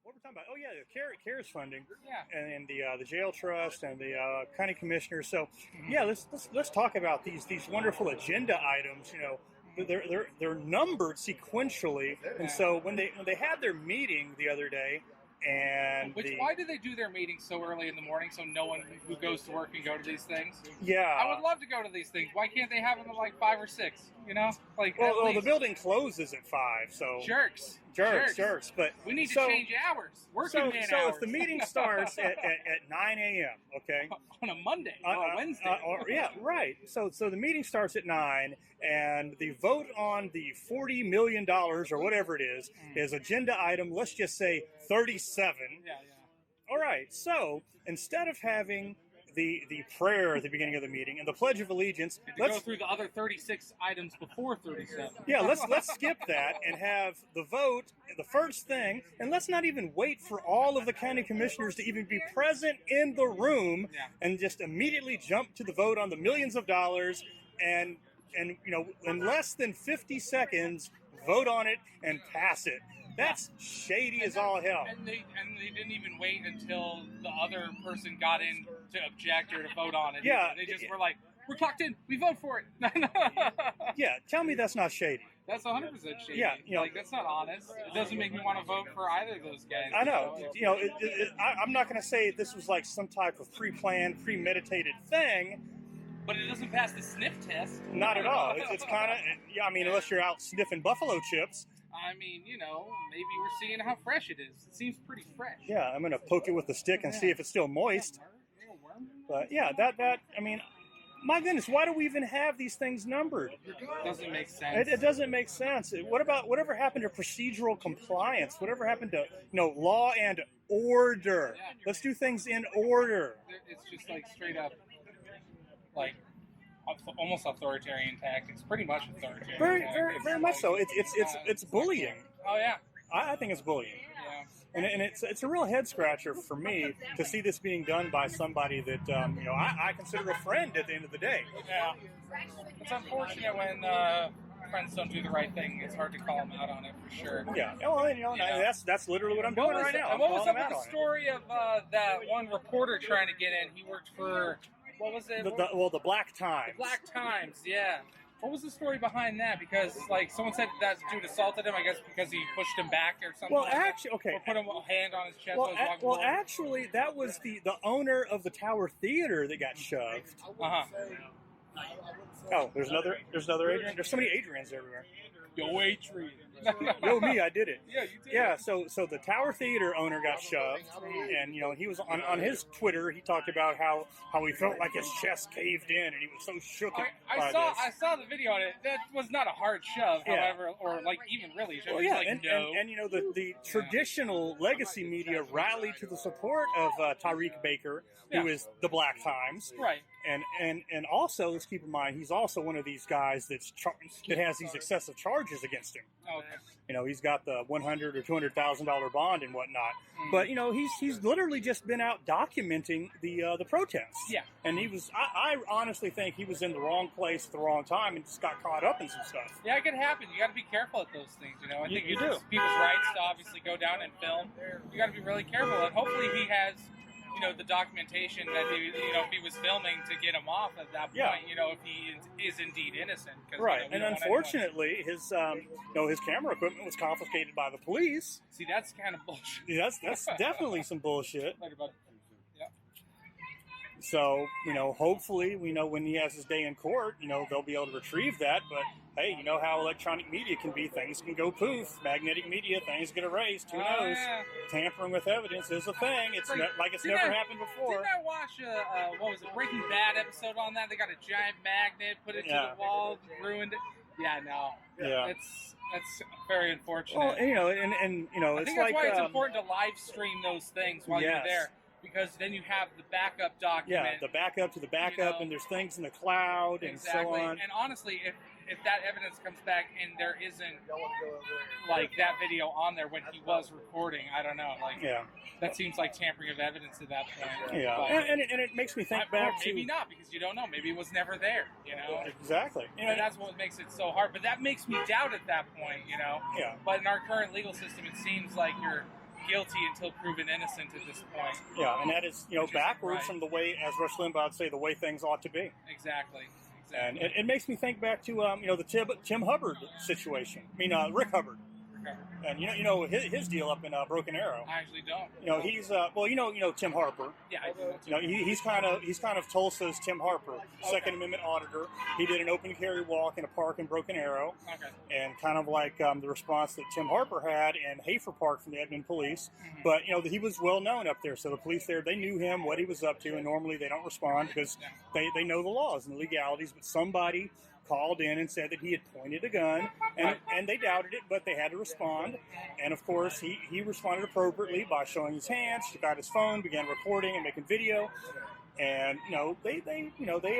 What we're talking about? Oh yeah, the CARES funding, Yeah. and the Jail Trust and the county commissioners. So yeah, let's talk about these wonderful agenda items. They're numbered sequentially, and so when they had their meeting the other day, and why do they do their meetings so early in the morning so no one who goes to work can go to these things? Yeah, I would love to go to these things. Why can't they have them at like 5 or 6? Well, the building closes at 5, so jerks. But we need to change hours. Working man so hours. if the meeting starts at 9 a.m., okay, on a Monday or a Wednesday, yeah, right. So the meeting starts at 9, and the vote on the $40 million or whatever it is agenda item. Let's just say 37. Yeah. All right. So instead of having the prayer at the beginning of the meeting and the Pledge of Allegiance, let's go through the other 36 items before 37. Yeah, let's skip that and have the vote, the first thing, and let's not even wait for all of the county commissioners to even be present in the room, and just immediately jump to the vote on the millions of dollars, and in less than 50 seconds, vote on it and pass it. That's shady as all hell. And they didn't even wait until the other person got in to object or to vote on it. Yeah. They just were like, we're clocked in, we vote for it. Yeah, tell me that's not shady. That's 100% shady. Yeah, that's not honest. It doesn't make me want to vote for either of those guys. I know. I'm not going to say this was like some type of pre-planned, premeditated thing. But it doesn't pass the sniff test. Not at all. It's kind of, unless you're out sniffing buffalo chips. I mean, maybe we're seeing how fresh it is. It seems pretty fresh. Yeah, I'm going to poke it with the stick and see if it's still moist. But yeah, my goodness, why do we even have these things numbered? It doesn't make sense. It doesn't make sense. Whatever happened to procedural compliance? Whatever happened to, law and order? Yeah, Let's do things in order. It's just like straight up, like, almost authoritarian tactics, pretty much authoritarian. Very much so. It's bullying. Oh yeah, I think it's bullying. Yeah, and it's a real head scratcher for me to see this being done by somebody that I consider a friend at the end of the day. Yeah, it's unfortunate when friends don't do the right thing. It's hard to call them out on it for sure. Yeah, well, that's literally what I'm doing right now. And what was up with the story of that one reporter trying to get in? He worked for. What was it? The Black Times. The Black Times, yeah. What was the story behind that? Because, someone said that dude assaulted him, I guess, because he pushed him back or something. Well, actually, okay. Or put a hand on his chest. Actually, that was the owner of the Tower Theater that got shoved. Oh, there's another Adrian. There's so many Adrians everywhere. Yo, Adrian. Yo, me, I did it. Yeah, you did. Yeah, so the Tower Theater owner got shoved, and he was on his Twitter. He talked about how he felt like his chest caved in, and he was so shook. I saw the video on it. That was not a hard shove, however, or even really. Well, yeah, and the traditional legacy media rallied to the support of Tariq Baker, who is the Black Times, right? And also, let's keep in mind, he's also one of these guys that has these excessive charges against him. Okay. He's got the $100,000 or $200,000 bond and whatnot. But he's literally just been out documenting the protests. Yeah. And I honestly think he was in the wrong place at the wrong time and just got caught up in some stuff. Yeah, it could happen. You got to be careful at those things. I think you do. It's people's rights to obviously go down and film. You got to be really careful, and hopefully he has. The documentation that if he was filming to get him off at that point, if he is indeed innocent. Right, and unfortunately, his camera equipment was confiscated by the police. See, that's kind of bullshit. That's definitely some bullshit. Yeah. So, hopefully, when he has his day in court, they'll be able to retrieve that. But, hey, you know how electronic media can be. Things can go poof. Magnetic media, things get erased. Who knows? Yeah. Tampering with evidence is a thing. It's never happened before. Didn't I watch a Breaking Bad episode on that? They got a giant magnet, put it to the wall, ruined it. Yeah, no. Yeah. That's very unfortunate. Well, I think that's why it's important to live stream those things while you're there. Because then you have the backup document. Yeah, the backup to the backup, and there's things in the cloud and so on. And honestly, if that evidence comes back and there isn't that video on there when he was recording, I don't know. That seems like tampering of evidence at that point. Yeah, and it makes me think back to maybe not, because you don't know. Maybe it was never there. Exactly. And that's what makes it so hard. But that makes me doubt at that point. Yeah. But in our current legal system, it seems like guilty until proven innocent at this point. Yeah, and that is, backwards from the way, as Rush Limbaugh would say, the way things ought to be. Exactly. And it makes me think back to, the Tim Hubbard situation. Rick Hubbard. And his deal up in Broken Arrow. I actually don't. He's Tim Harper. Yeah, I do. He's kind of Tulsa's Tim Harper, Second Amendment auditor. He did an open carry walk in a park in Broken Arrow. Okay. And kind of like the response that Tim Harper had in Hafer Park from the Edmond police. Mm-hmm. But he was well known up there, so the police there, they knew him, what he was up to, and normally they don't respond because they know the laws and the legalities. But somebody called in and said that he had pointed a gun, and they doubted it, but they had to respond. And of course, he responded appropriately by showing his hands, took out his phone, began recording and making video. And they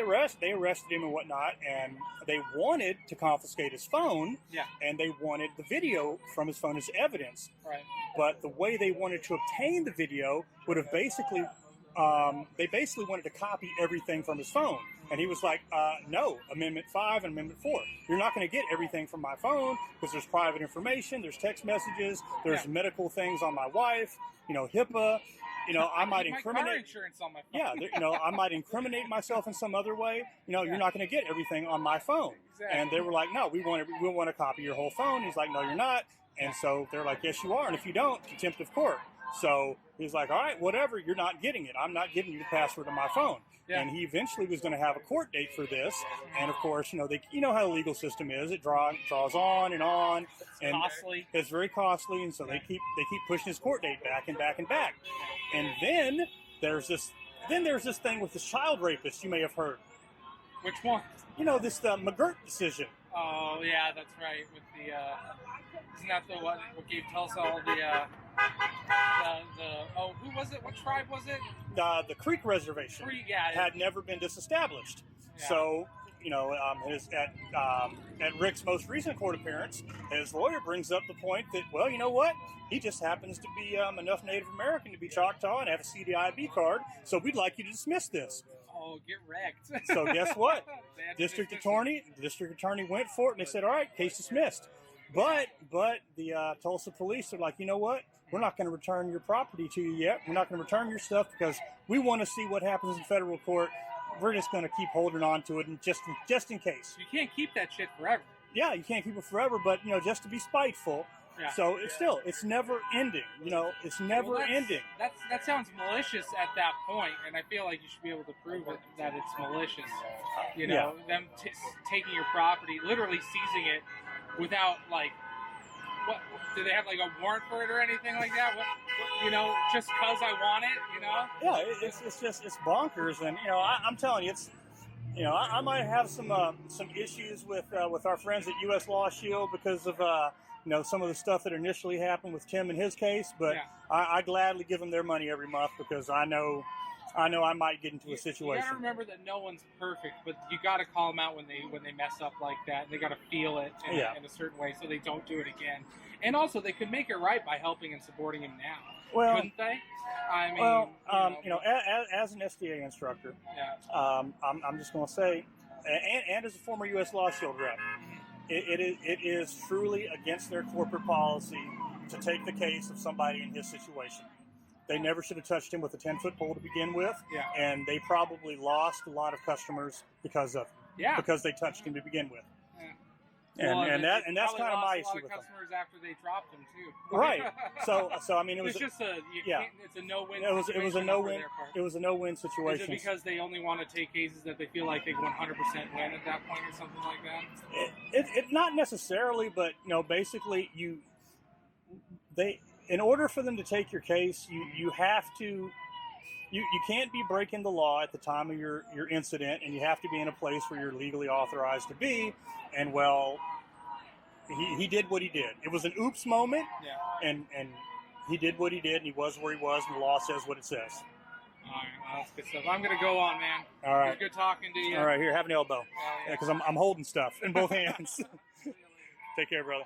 arrested him and whatnot, and they wanted to confiscate his phone, and they wanted the video from his phone as evidence. Right. But the way they wanted to obtain the video would have basically they basically wanted to copy everything from his phone. And he was like, no, Amendment 5 and Amendment 4. You're not going to get everything from my phone because there's private information, there's text messages, there's medical things on my wife, HIPAA. I might incriminate. Car insurance on my phone. Yeah, I might incriminate myself in some other way. You're not going to get everything on my phone. Exactly. And they were like, no, we want to copy your whole phone. He's like, no, you're not. And so they're like, yes, you are. And if you don't, contempt of court. So he's like, all right, whatever, you're not getting it. I'm not giving you the password to my phone. Yeah. And he eventually was going to have a court date for this. And of course, how the legal system is. It draws on and on. It's costly. It's very costly. And so they keep pushing his court date back and back and back. And then there's this thing with this child rapist you may have heard. Which one? This McGirt decision. Oh, yeah, that's right. With the, isn't that the what gave Tulsa all who was it? What tribe was it? The Creek Reservation had never been disestablished. Yeah. So, at Rick's most recent court appearance, his lawyer brings up the point that, well, you know what? He just happens to be enough Native American to be Choctaw and have a CDIB card, so we'd like you to dismiss this. Oh, get wrecked. So guess what? The district attorney went for it, and they said, all right, case dismissed. But the Tulsa police are like, you know what? We're not going to return your property to you yet. We're not going to return your stuff because we want to see what happens in federal court. We're just going to keep holding on to it, and just in case. You can't keep that shit forever. Yeah, you can't keep it forever, but just to be spiteful. Yeah. So it's never ending. It's never ending. That sounds malicious at that point, and I feel like you should be able to prove it, that it's malicious. Them taking your property, literally seizing it without what? Do they have a warrant for it or anything like that? Just because I want it, Yeah, it's bonkers, and I'm telling you, it's. I might have some issues with our friends at US LawShield because of some of the stuff that initially happened with Tim in his case, but I gladly give them their money every month because I know I might get into a situation. You gotta remember that no one's perfect, but you gotta call them out when they mess up like that. They gotta feel it in a certain way so they don't do it again. And also, they could make it right by helping and supporting him now, couldn't they? I mean, as an SDA instructor, I'm just going to say, and as a former U.S. LawShield rep, it is truly against their corporate policy to take the case of somebody in his situation. They never should have touched him with a 10-foot pole to begin with, and they probably lost a lot of customers because of it. Yeah, because they touched him to begin with. And that's kind of my issue with them. Customers after they dropped them too. Right. So I mean, it's just it's a no-win. It was a no-win. It was a no-win situation. Is it because they only want to take cases that they feel like they 100% win at that point, or something like that? It not necessarily, but basically in order for them to take your case, you have to. You can't be breaking the law at the time of your incident, and you have to be in a place where you're legally authorized to be. And he did what he did. It was an oops moment, and he did what he did, and he was where he was, and the law says what it says. All right, well, that's good stuff. I'm going to go on, man. All right. It was good talking to you. All right, here, have an elbow. Because I'm holding stuff in both hands. Take care, brother.